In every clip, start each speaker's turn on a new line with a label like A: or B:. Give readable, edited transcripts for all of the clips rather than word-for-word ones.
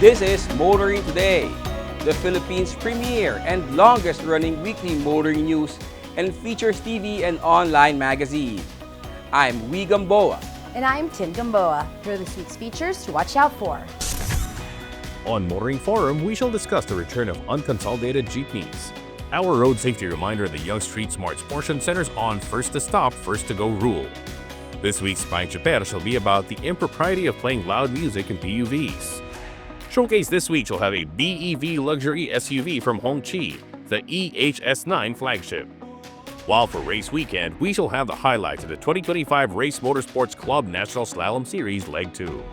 A: This is Motoring Today, the Philippines' premier and longest-running weekly motoring news and features TV and online magazine. I'm Wee Gamboa.
B: And I'm Tin Gamboa. Here are this week's features to watch out for.
C: On Motoring Forum, we shall discuss the return of unconsolidated jeepneys. Our road safety reminder, the Young Street Smarts portion centers on first to stop, first to go rule. This week's Buying Chaper shall be about the impropriety of playing loud music in PUVs. Showcase this week shall have a BEV luxury SUV from Hongqi, the EHS9 flagship. While for race weekend, we shall have the highlights of the 2025 Race Motorsports Club National Slalom Series Leg 2.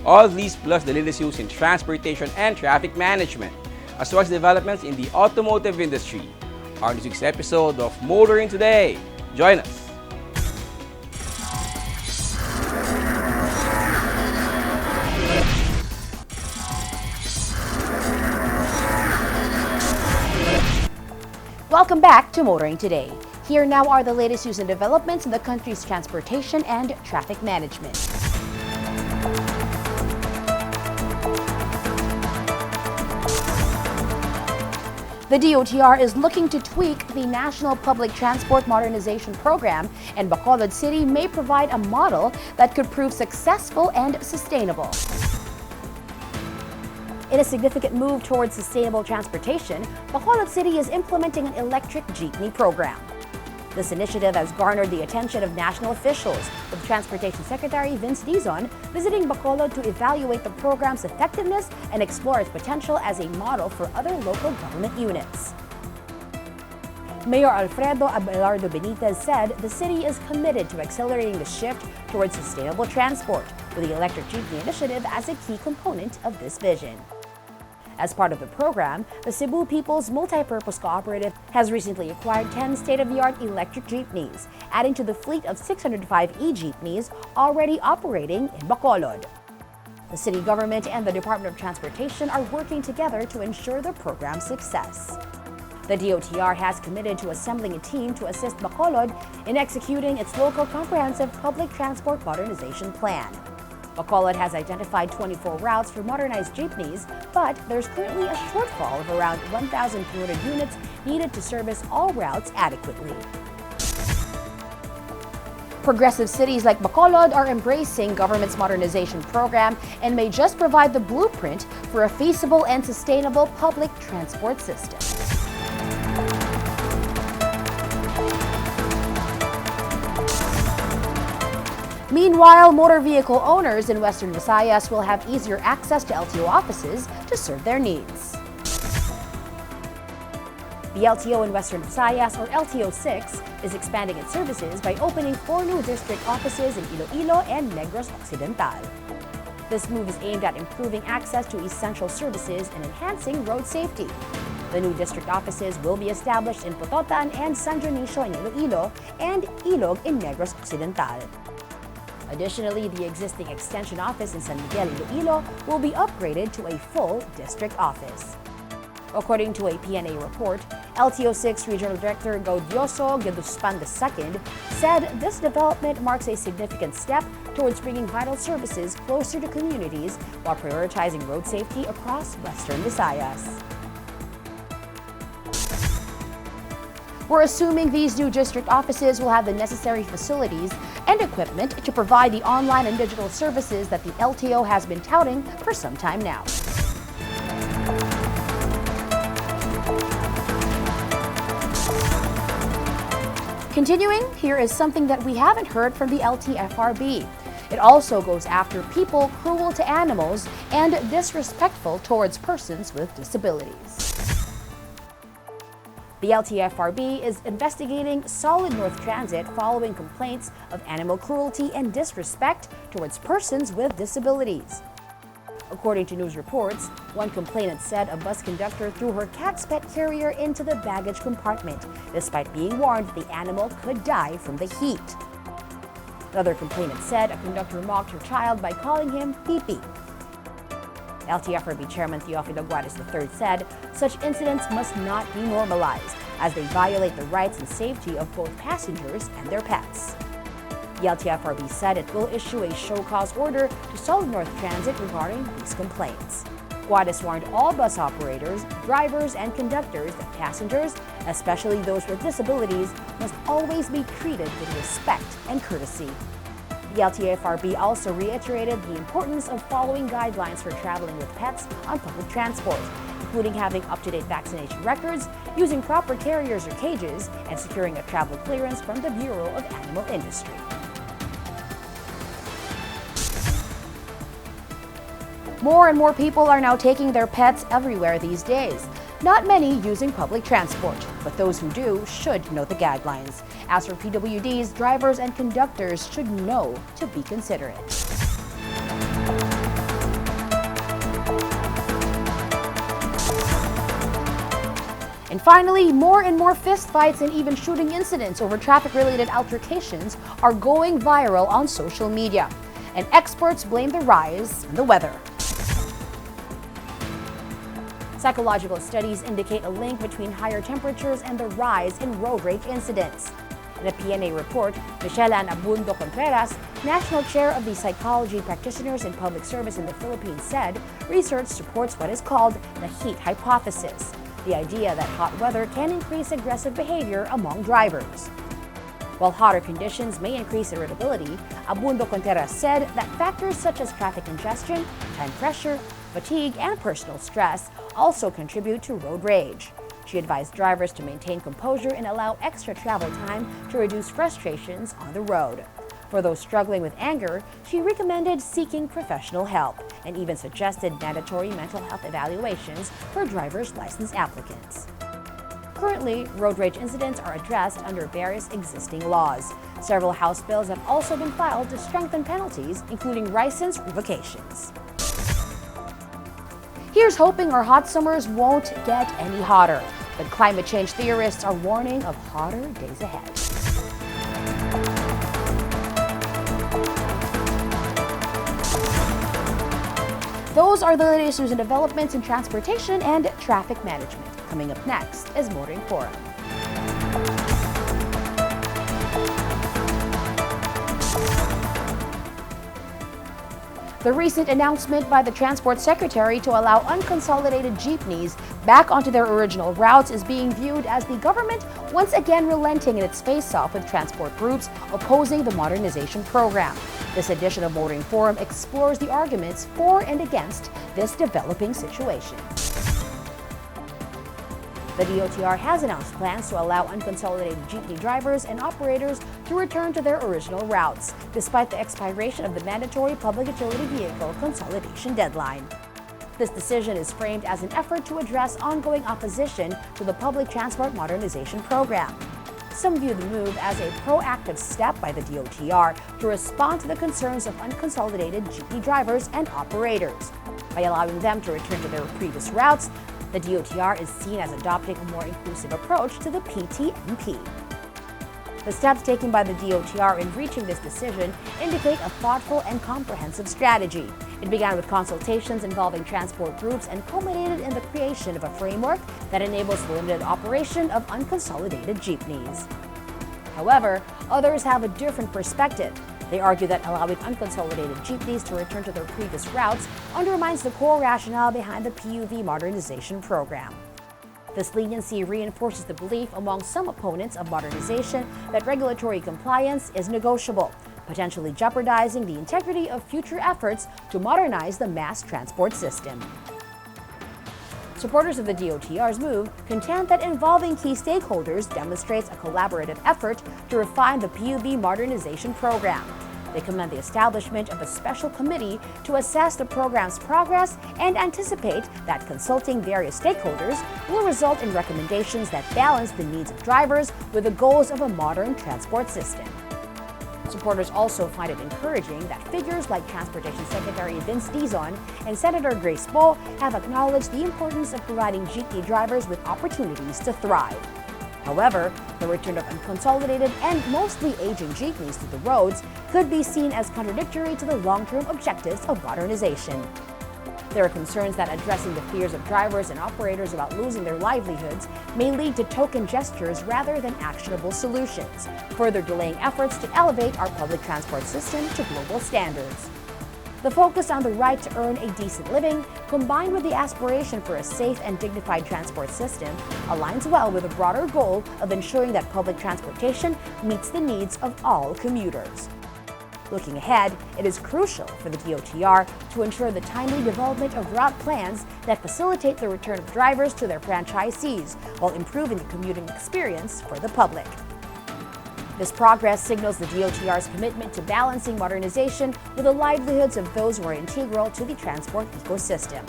A: All these plus the latest news in transportation and traffic management, as well as developments in the automotive industry, are in this week's episode of Motoring Today. Join us.
B: Welcome back to Motoring Today. Here now are the latest news and developments in the country's transportation and traffic management. The DOTR is looking to tweak the National Public Transport Modernization Program, and Bacolod City may provide a model that could prove successful and sustainable. In a significant move towards sustainable transportation, Bacolod City is implementing an electric jeepney program. This initiative has garnered the attention of national officials, with Transportation Secretary Vince Dizon visiting Bacolod to evaluate the program's effectiveness and explore its potential as a model for other local government units. Mayor Alfredo Abelardo Benitez said the city is committed to accelerating the shift towards sustainable transport, with the electric jeepney initiative as a key component of this vision. As part of the program, the Cebu People's Multipurpose Cooperative has recently acquired 10 state-of-the-art electric jeepneys, adding to the fleet of 605 e-jeepneys already operating in Bacolod. The city government and the Department of Transportation are working together to ensure the program's success. The DOTR has committed to assembling a team to assist Bacolod in executing its local comprehensive public transport modernization plan. Bacolod has identified 24 routes for modernized jeepneys, but there's currently a shortfall of around 1,200 units needed to service all routes adequately. Progressive cities like Bacolod are embracing government's modernization program and may just provide the blueprint for a feasible and sustainable public transport system. Meanwhile, motor vehicle owners in Western Visayas will have easier access to LTO offices to serve their needs. The LTO in Western Visayas, or LTO-6, is expanding its services by opening 4 new district offices in Iloilo and Negros Occidental. This move is aimed at improving access to essential services and enhancing road safety. The new district offices will be established in Pototan and San Dionisio in Iloilo and Ilog in Negros Occidental. Additionally, the existing extension office in San Miguel, Iloilo will be upgraded to a full district office. According to a PNA report, LTO-6 Regional Director Gaudioso Geduspan II said this development marks a significant step towards bringing vital services closer to communities while prioritizing road safety across Western Visayas. We're assuming these new district offices will have the necessary facilities and equipment to provide the online and digital services that the LTO has been touting for some time now. Continuing, here is something that we haven't heard from the LTFRB. It also goes after people cruel to animals and disrespectful towards persons with disabilities. The LTFRB is investigating Solid North Transit following complaints of animal cruelty and disrespect towards persons with disabilities. According to news reports, one complainant said a bus conductor threw her cat's pet carrier into the baggage compartment, despite being warned the animal could die from the heat. Another complainant said a conductor mocked her child by calling him Pee-Pee. LTFRB Chairman Teofilo Guares III said such incidents must not be normalized, as they violate the rights and safety of both passengers and their pets. The LTFRB said it will issue a show cause order to Solid North Transit regarding these complaints. Guadis warned all bus operators, drivers, and conductors that passengers, especially those with disabilities, must always be treated with respect and courtesy. The LTFRB also reiterated the importance of following guidelines for traveling with pets on public transport, including having up-to-date vaccination records, using proper carriers or cages, and securing a travel clearance from the Bureau of Animal Industry. More and more people are now taking their pets everywhere these days. Not many using public transport, but those who do should know the guidelines. As for PWDs, drivers and conductors should know to be considerate. And finally, more and more fistfights and even shooting incidents over traffic-related altercations are going viral on social media. And experts blame the rise on the weather. Psychological studies indicate a link between higher temperatures and the rise in road rage incidents. In a PNA report, Michelle Ann Abundo Contreras, National Chair of the Psychology Practitioners in Public Service in the Philippines, said research supports what is called the heat hypothesis, the idea that hot weather can increase aggressive behavior among drivers. While hotter conditions may increase irritability, Abundo Contreras said that factors such as traffic congestion, time pressure, fatigue, and personal stress also contribute to road rage. She advised drivers to maintain composure and allow extra travel time to reduce frustrations on the road. For those struggling with anger, she recommended seeking professional help and even suggested mandatory mental health evaluations for driver's license applicants. Currently, road rage incidents are addressed under various existing laws. Several House bills have also been filed to strengthen penalties, including license revocations. Here's hoping our hot summers won't get any hotter, but climate change theorists are warning of hotter days ahead. Those are the latest news and developments in transportation and traffic management. Coming up next is Motoring Forum. The recent announcement by the Transport Secretary to allow unconsolidated jeepneys back onto their original routes is being viewed as the government once again relenting in its face-off with transport groups opposing the modernization program. This edition of Motoring Forum explores the arguments for and against this developing situation. The DOTR has announced plans to allow unconsolidated jeepney drivers and operators to return to their original routes, despite the expiration of the mandatory public utility vehicle consolidation deadline. This decision is framed as an effort to address ongoing opposition to the public transport modernization program. Some view the move as a proactive step by the DOTR to respond to the concerns of unconsolidated jeepney drivers and operators. By allowing them to return to their previous routes, the DOTR is seen as adopting a more inclusive approach to the PTMP. The steps taken by the DOTR in reaching this decision indicate a thoughtful and comprehensive strategy. It began with consultations involving transport groups and culminated in the creation of a framework that enables the limited operation of unconsolidated jeepneys. However, others have a different perspective. They argue that allowing unconsolidated jeepneys to return to their previous routes undermines the core rationale behind the PUV modernization program. This leniency reinforces the belief among some opponents of modernization that regulatory compliance is negotiable, potentially jeopardizing the integrity of future efforts to modernize the mass transport system. Supporters of the DOTR's move contend that involving key stakeholders demonstrates a collaborative effort to refine the PUV modernization program. They commend the establishment of a special committee to assess the program's progress and anticipate that consulting various stakeholders will result in recommendations that balance the needs of drivers with the goals of a modern transport system. Supporters also find it encouraging that figures like Transportation Secretary Vince Dizon and Senator Grace Poe have acknowledged the importance of providing jeepney drivers with opportunities to thrive. However, the return of unconsolidated and mostly aging jeepneys to the roads could be seen as contradictory to the long-term objectives of modernization. There are concerns that addressing the fears of drivers and operators about losing their livelihoods may lead to token gestures rather than actionable solutions, further delaying efforts to elevate our public transport system to global standards. The focus on the right to earn a decent living, combined with the aspiration for a safe and dignified transport system, aligns well with the broader goal of ensuring that public transportation meets the needs of all commuters. Looking ahead, it is crucial for the DOTR to ensure the timely development of route plans that facilitate the return of drivers to their franchisees while improving the commuting experience for the public. This progress signals the DOTR's commitment to balancing modernization with the livelihoods of those who are integral to the transport ecosystem.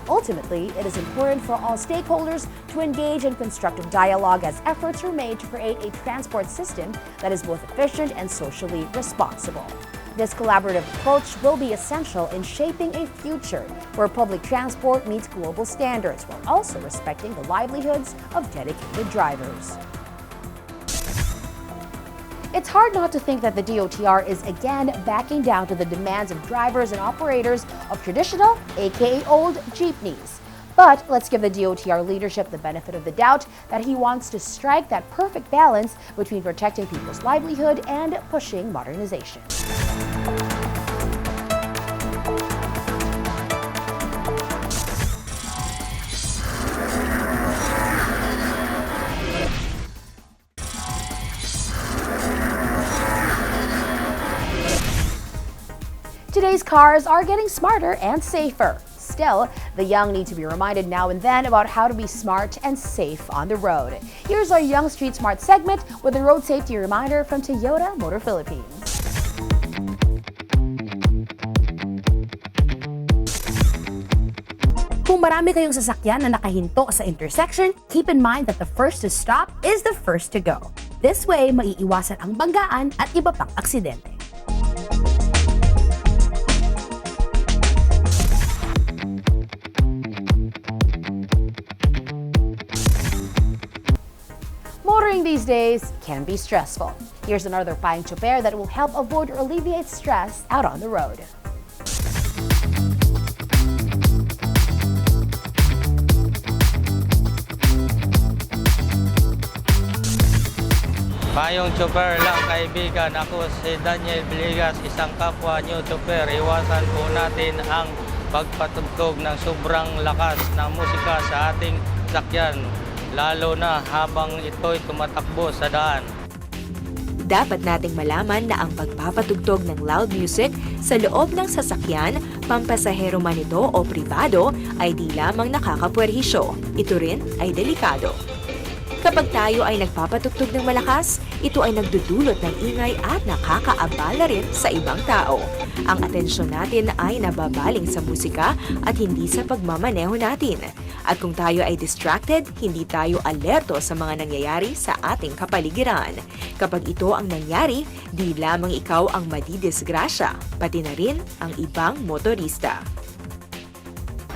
B: Ultimately, it is important for all stakeholders to engage in constructive dialogue as efforts are made to create a transport system that is both efficient and socially responsible. This collaborative approach will be essential in shaping a future where public transport meets global standards while also respecting the livelihoods of dedicated drivers. It's hard not to think that the DOTR is again backing down to the demands of drivers and operators of traditional, aka old, jeepneys. But let's give the DOTR leadership the benefit of the doubt that he wants to strike that perfect balance between protecting people's livelihood and pushing modernization. Today's cars are getting smarter and safer. Still, the young need to be reminded now and then about how to be smart and safe on the road. Here's our Young Street Smart segment with a road safety reminder from Toyota Motor Philippines. Kung marami kayong sasakyan na nakahinto sa intersection, keep in mind that the first to stop is the first to go. This way, maiiwasan ang banggaan at iba pang aksidente. Motoring these days can be stressful. Here's another paying chofer that will help avoid or alleviate stress out on the road.
D: Payong chopper lang kaibigan, ako si Daniel Villegas, isang kapwa new chopper. Iwasan po natin ang pagpatugtog ng sobrang lakas ng musika sa ating sakyan, lalo na habang ito'y tumatakbo sa daan.
E: Dapat nating malaman na ang pagpapatugtog ng loud music sa loob ng sasakyan, pampasahero man ito o pribado, ay di lamang nakakapwerhisyo. Ito rin ay delikado. Kapag tayo ay nagpapatugtog ng malakas, ito ay nagdudulot ng ingay at nakakaabala rin sa ibang tao. Ang atensyon natin ay nababaling sa musika at hindi sa pagmamaneho natin. At kung tayo ay distracted, hindi tayo alerto sa mga nangyayari sa ating kapaligiran. Kapag ito ang nangyari, di lamang ikaw ang madidisgrasya, pati na rin ang ibang motorista.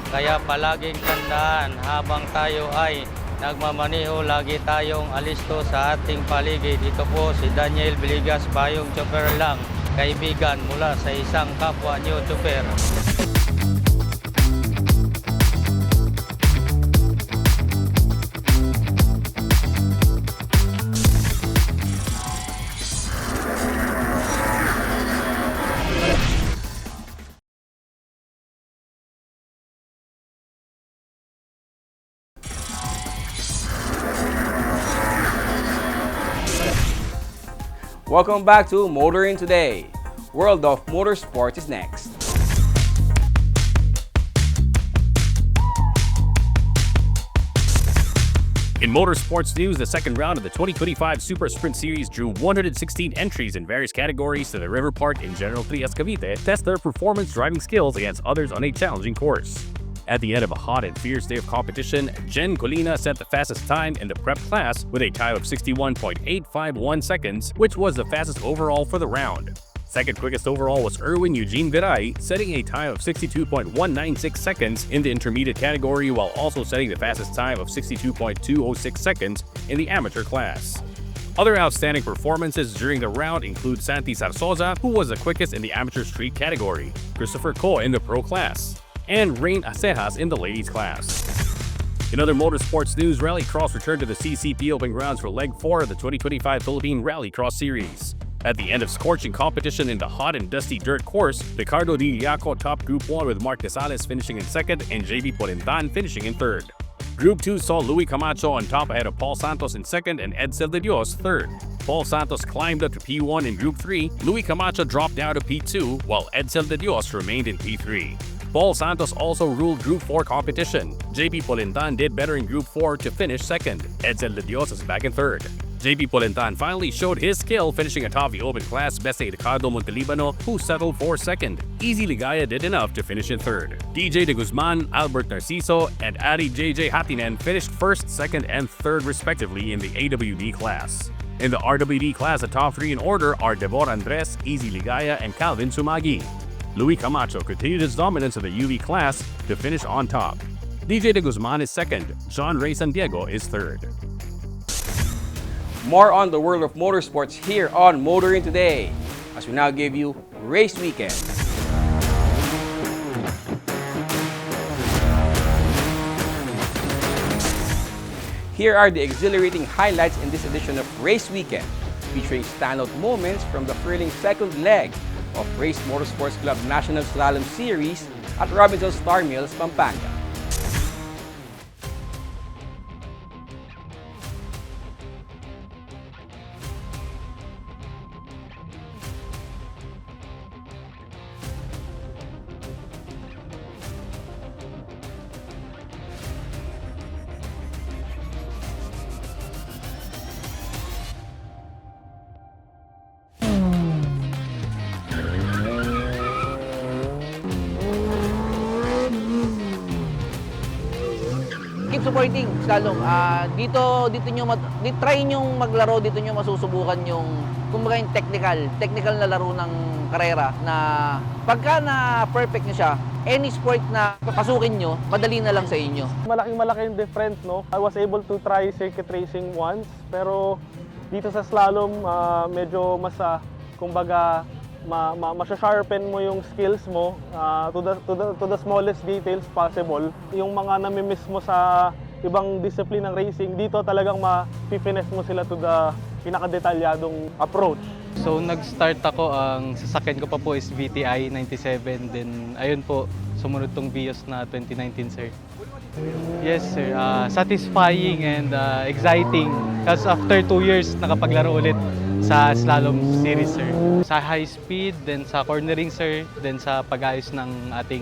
D: Kaya palaging tandaan, habang tayo ay nagmamaneho, lagi tayong alisto sa ating paligid. Ito po si Daniel Villegas, payong chopper lang kaibigan mula sa isang kapwa new chopper.
A: Welcome back to Motoring Today. World of Motorsports is next.
C: In motorsports news, the second round of the 2025 Super Sprint Series drew 116 entries in various categories to the River Park in General Trias, Cavite to test their performance driving skills against others on a challenging course. At the end of a hot and fierce day of competition, Jen Colina set the fastest time in the prep class with a time of 61.851 seconds, which was the fastest overall for the round. Second quickest overall was Erwin Eugene Viray, setting a time of 62.196 seconds in the intermediate category while also setting the fastest time of 62.206 seconds in the amateur class. Other outstanding performances during the round include Santi Sarsoza, who was the quickest in the amateur street category, Christopher Ko in the pro class, and Rain Acejas in the ladies class. In other motorsports news, Rallycross returned to the CCP Open Grounds for Leg 4 of the 2025 Philippine Rallycross Series. At the end of scorching competition in the hot and dusty dirt course, Ricardo Di Iaco topped Group 1 with Mark Casales finishing in second and JB Polintan finishing in third. Group 2 saw Louis Camacho on top ahead of Paul Santos in second and Edsel De Dios third. Paul Santos climbed up to P1 in Group 3, Louis Camacho dropped down to P2, while Edsel De Dios remained in P3. Paul Santos also ruled Group 4 competition. JP Polintan did better in Group 4 to finish second. Edsel De Dios is back in third. JP Polintan finally showed his skill, finishing atop the open class, besting Ricardo Montelibano, who settled for second. Easy Ligaya did enough to finish in third. DJ De Guzman, Albert Narciso, and Ari JJ Hatinen finished first, second, and third respectively in the AWD class. In the RWD class, the top three in order are Devor Andres, Easy Ligaya, and Calvin Sumagi. Louis Camacho continued his dominance of the UV class to finish on top. DJ De Guzman is second, John Ray San Diego is third.
A: More on the world of motorsports here on Motoring Today, as we now give you Race Weekend. Here are the exhilarating highlights in this edition of Race Weekend, featuring standout moments from the thrilling second leg of Race Motorsports Club National Slalom Series at Robinson Star Mills, Pampanga.
F: Keep supporting slalom. Dito nyo try nyo maglaro, dito nyo masusubukan yung kumbaga yung technical na laro ng karera na pagka na perfect nyo siya, any sport na papasukin nyo, madali na lang sa inyo.
G: Malaking difference, no? I was able to try circuit racing once, pero dito sa slalom medyo mas kumbaga masha-sharpen mo yung skills mo to the smallest details possible. Yung mga nami-miss mo sa ibang discipline ng racing, dito talagang ma-finesse mo sila to the pinaka-detalyadong approach.
H: So nag-start ako, ang sasakyan ko pa po is VTI 97, then ayun po, sumunod tong Vios na 2019, sir. Yes, sir. Satisfying and exciting. Kasi after 2 years, nakapaglaro ulit sa slalom series, sir. Sa high speed, then sa cornering, sir, then sa pag-ayos ng ating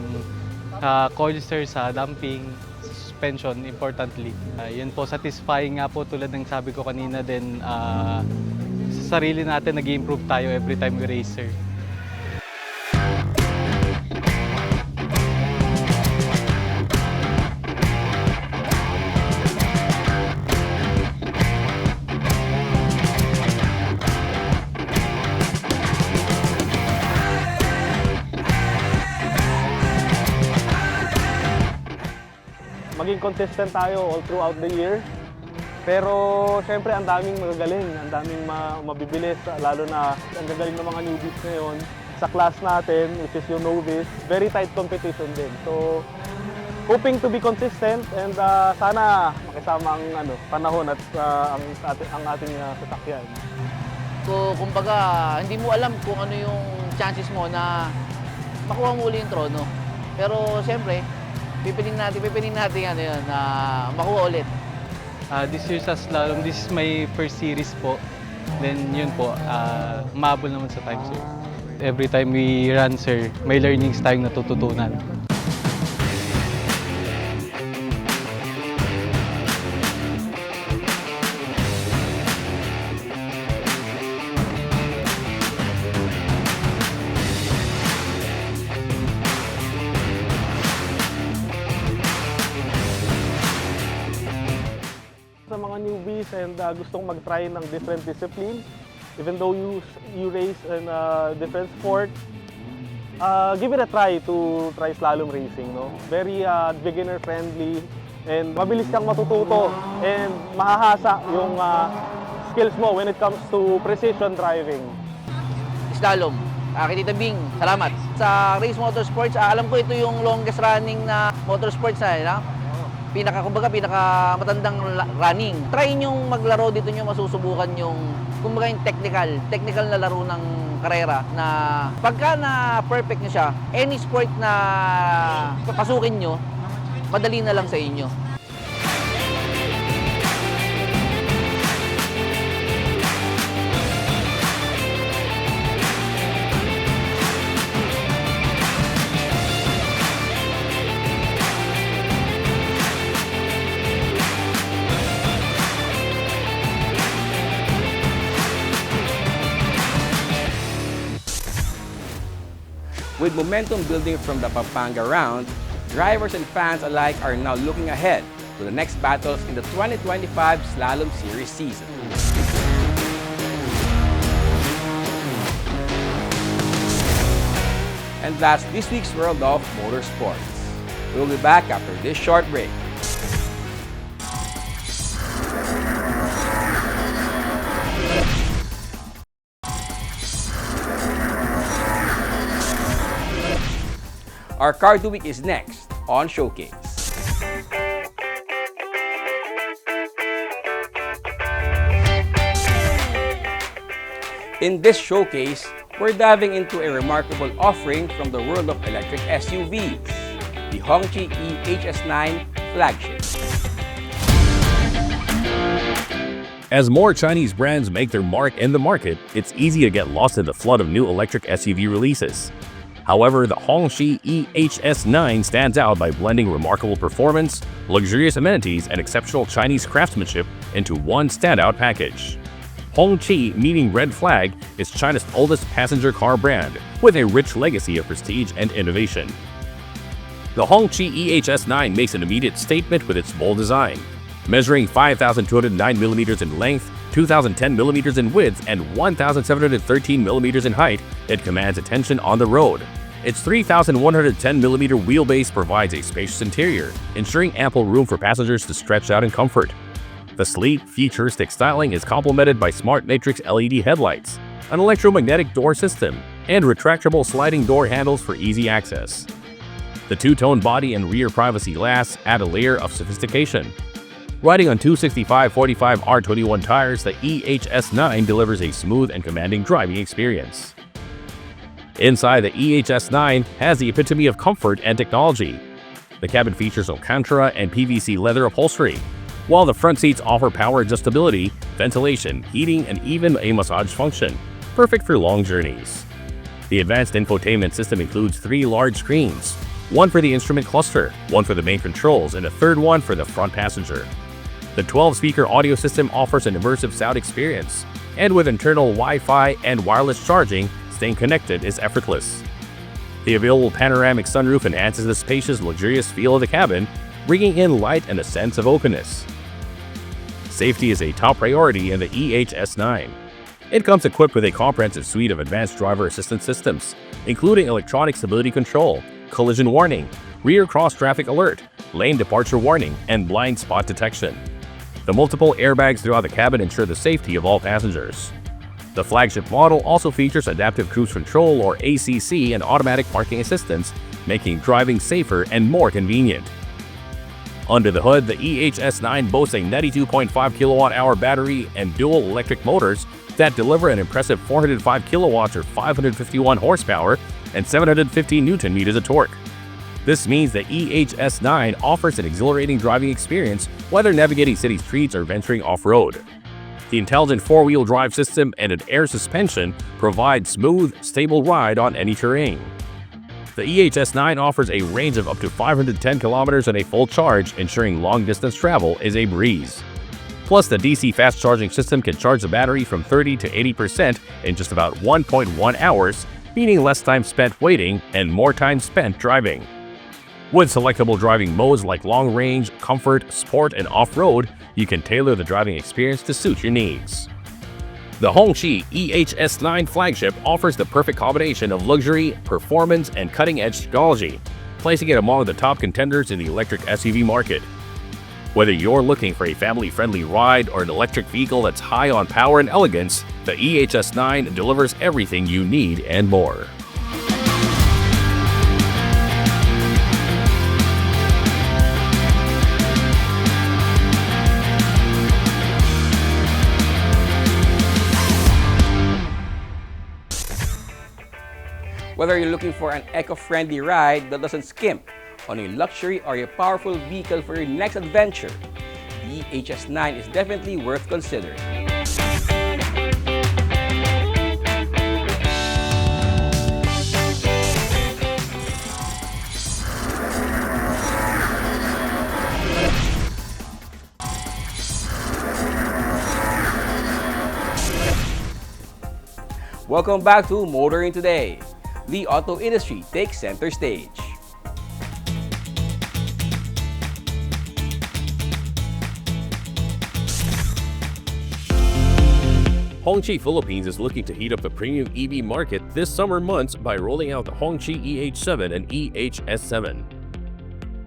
H: coil, sir, sa damping, suspension, importantly. Yun po, satisfying nga po tulad ng sabi ko kanina, then sa sarili natin, nag-improve tayo every time we race, sir.
G: Maging consistent tayo all throughout the year. Pero syempre ang daming magagaling, ang daming mabibilis, lalo na ang gagaling ng mga newbies ngayon. Sa class natin, which is yung novice, very tight competition din. So, hoping to be consistent and sana makisama ang panahon at ang ating sasakyan.
F: So, kumbaga, hindi mo alam kung ano yung chances mo na makuha mo uli yung trono. Pero syempre, pipilin natin na makuha ulit.
H: This year sa slalom, this is my first series po. Then yun po, umabol naman sa time, sir. Every time we run, sir, may learnings tayong natututunan.
G: Sa mga newbies and gustong mag-try ng different discipline, even though you race in a different sport, give it a try to try slalom racing. No? Very beginner friendly and mabilis kang matututo and mahahasa yung skills mo when it comes to precision driving.
F: Slalom. Kay Tita Bing, salamat. Sa Race Motorsports, alam ko ito yung longest running na motorsports na, pinaka matandang running. Try nyong maglaro dito, nyo masusubukan yung kumbaga yung technical na laro ng karera na pagka na perfect nyo siya, any sport na papasukin nyo, madali na lang sa inyo.
A: With momentum building from the Pampanga round, drivers and fans alike are now looking ahead to the next battles in the 2025 Slalom Series season. And that's this week's World of Motorsports. We'll be back after this short break. Our Car of the Week is next on Showcase. In this showcase, we're diving into a remarkable offering from the world of electric SUVs, the Hongqi EHS9 flagship.
C: As more Chinese brands make their mark in the market, it's easy to get lost in the flood of new electric SUV releases. However, the Hongqi EHS9 stands out by blending remarkable performance, luxurious amenities, and exceptional Chinese craftsmanship into one standout package. Hongqi, meaning Red Flag, is China's oldest passenger car brand, with a rich legacy of prestige and innovation. The Hongqi EHS9 makes an immediate statement with its bold design. Measuring 5,209mm in length, 2,010mm in width, and 1,713mm in height, it commands attention on the road. Its 3,110mm wheelbase provides a spacious interior, ensuring ample room for passengers to stretch out in comfort. The sleek, futuristic styling is complemented by smart matrix LED headlights, an electromagnetic door system, and retractable sliding door handles for easy access. The two-tone body and rear privacy glass add a layer of sophistication. Riding on 265/45 R21 tires, the EHS9 delivers a smooth and commanding driving experience. Inside, the EHS9 has the epitome of comfort and technology. The cabin features Alcantara and PVC leather upholstery, while the front seats offer power adjustability, ventilation, heating, and even a massage function, perfect for long journeys. The advanced infotainment system includes 3 large screens, one for the instrument cluster, one for the main controls, and a third one for the front passenger. The 12-speaker audio system offers an immersive sound experience, and with internal Wi-Fi and wireless charging, staying connected is effortless. The available panoramic sunroof enhances the spacious, luxurious feel of the cabin, bringing in light and a sense of openness. Safety is a top priority in the EHS9. It comes equipped with a comprehensive suite of advanced driver assistance systems, including electronic stability control, collision warning, rear cross-traffic alert, lane departure warning, and blind spot detection. The multiple airbags throughout the cabin ensure the safety of all passengers. The flagship model also features adaptive cruise control or ACC and automatic parking assistance, making driving safer and more convenient. Under the hood, the EHS9 boasts a 92.5 kilowatt-hour battery and dual electric motors that deliver an impressive 405 kilowatts or 551 horsepower and 750 Newton-meters of torque. This means the EHS9 offers an exhilarating driving experience whether navigating city streets or venturing off-road. The intelligent four-wheel drive system and an air suspension provide smooth, stable ride on any terrain. The EHS9 offers a range of up to 510 kilometers on a full charge, ensuring long-distance travel is a breeze. Plus, the DC fast charging system can charge the battery from 30 to 80% in just about 1.1 hours, meaning less time spent waiting and more time spent driving. With selectable driving modes like long range, comfort, sport, and off-road, you can tailor the driving experience to suit your needs. The Hongqi EHS9 flagship offers the perfect combination of luxury, performance, and cutting-edge technology, placing it among the top contenders in the electric SUV market. Whether you're looking for a family-friendly ride or an electric vehicle that's high on power and elegance, The EHS9 delivers everything you need and more.
A: Whether you're looking for an eco-friendly ride that doesn't skimp on a luxury or a powerful vehicle for your next adventure, the EHS9 is definitely worth considering. Welcome back to Motoring Today. The auto industry takes center stage.
C: Hongqi Philippines is looking to heat up the premium EV market this summer months by rolling out the Hongqi EH7 and EHS7.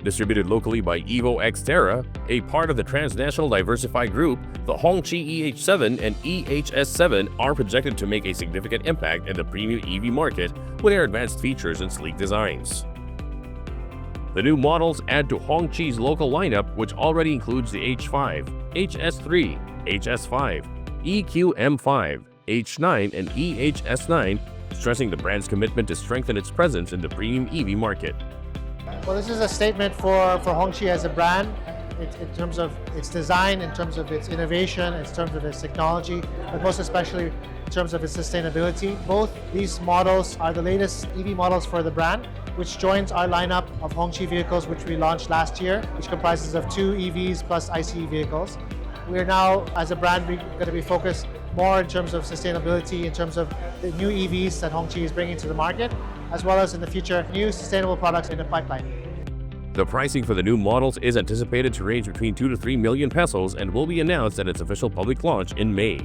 C: Distributed locally by Evo Xterra, a part of the Transnational Diversified Group, the Hongqi EH7 and EHS7 are projected to make a significant impact in the premium EV market with their advanced features and sleek designs. The new models add to Hongqi's local lineup, which already includes the H5, HS3, HS5, EQM5, H9, and EHS9, stressing the brand's commitment to strengthen its presence in the premium EV market.
I: Well, this is a statement for Hongqi as a brand in terms of its design, in terms of its innovation, in terms of its technology, but most especially in terms of its sustainability. Both these models are the latest EV models for the brand, which joins our lineup of Hongqi vehicles, which we launched last year, which comprises of 2 EVs plus ICE vehicles. We're now, as a brand, going to be focused more in terms of sustainability, in terms of the new EVs that Hongqi is bringing to the market, as well as in the future, new sustainable products in the pipeline.
C: The pricing for the new models is anticipated to range between 2 to 3 million pesos and will be announced at its official public launch in May.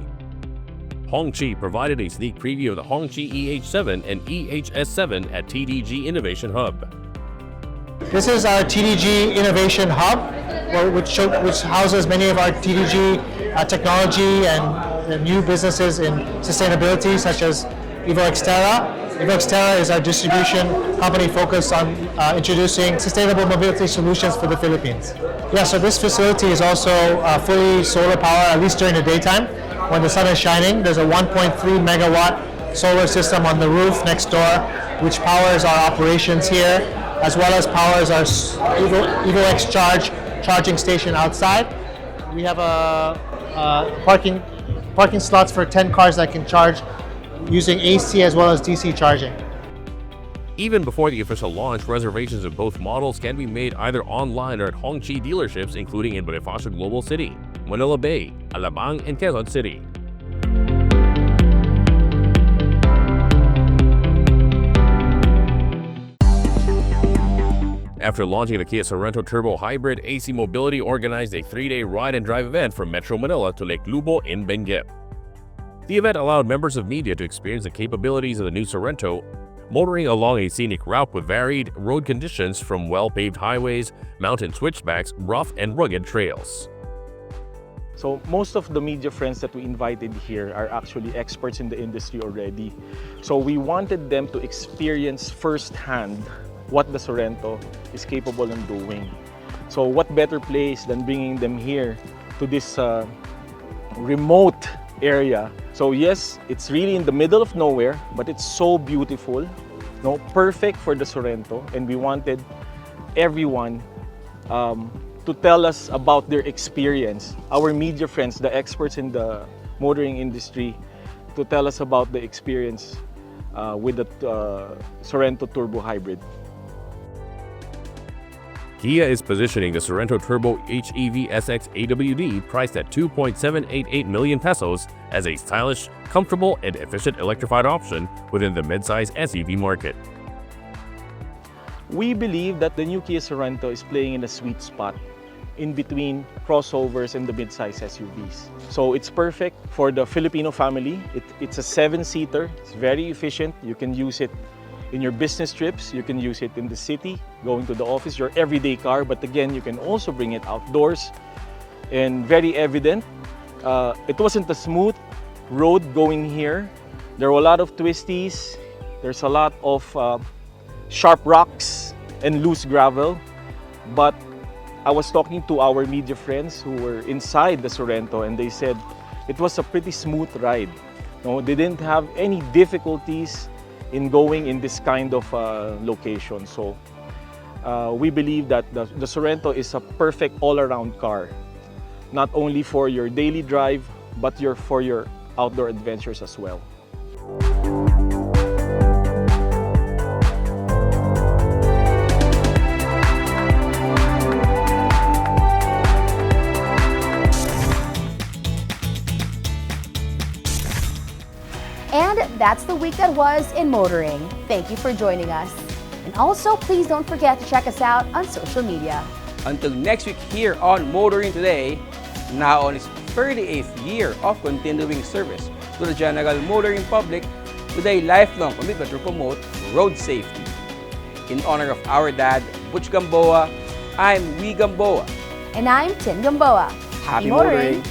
C: Hongqi provided a sneak preview of the Hongqi EH7 and EHS7 at TDG Innovation Hub.
I: This is our TDG Innovation Hub, which houses many of our TDG technology and new businesses in sustainability, such as Evo Xterra. Evo Xterra is our distribution company focused on introducing sustainable mobility solutions for the Philippines. Yeah, so this facility is also fully solar power, at least during the daytime. When the sun is shining, there's a 1.3 megawatt solar system on the roof next door, which powers our operations here, as well as powers our Evo X Charge charging station outside. We have parking slots for 10 cars that can charge using AC as well as DC charging.
C: Even before the official launch, reservations of both models can be made either online or at Hongqi dealerships, including in Bonifacio Global City, Manila Bay, Alabang, and Quezon City. After launching the Kia Sorento Turbo Hybrid, AC Mobility organized a 3-day ride and drive event from Metro Manila to Lake Lubo in Benguet. The event allowed members of media to experience the capabilities of the new Sorento, motoring along a scenic route with varied road conditions from well-paved highways, mountain switchbacks, rough and rugged trails.
J: So most of the media friends that we invited here are actually experts in the industry already. So we wanted them to experience firsthand what the Sorento is capable of doing. So what better place than bringing them here to this remote area. So yes, it's really in the middle of nowhere, but it's so beautiful, perfect for the Sorento, and we wanted everyone to tell us about their experience. Our media friends, the experts in the motoring industry, to tell us about the experience with the Sorento Turbo Hybrid.
C: Kia is positioning the Sorento Turbo HEV SX AWD priced at 2.788 million pesos as a stylish, comfortable, and efficient electrified option within the midsize SUV market.
J: We believe that the new Kia Sorento is playing in a sweet spot in between crossovers and the midsize SUVs. So it's perfect for the Filipino family. It's a 7-seater, it's very efficient. You can use it in your business trips, you can use it in the city, going to the office, your everyday car, but again, you can also bring it outdoors. And very evident, it wasn't a smooth road going here. There were a lot of twisties. There's a lot of sharp rocks and loose gravel. But I was talking to our media friends who were inside the Sorrento, and they said it was a pretty smooth ride. No, they didn't have any difficulties in going in this kind of location. So we believe that the Sorrento is a perfect all-around car, not only for your daily drive, but for your outdoor adventures as well.
B: And that's the week that was in motoring. Thank you for joining us. And also, please don't forget to check us out on social media.
A: Until next week here on Motoring Today, now on its 38th year of continuing service to the general motoring public with a lifelong commitment to promote road safety. In honor of our dad, Butch Gamboa, I'm Wee Gamboa.
B: And I'm Tin Gamboa.
A: Happy motoring!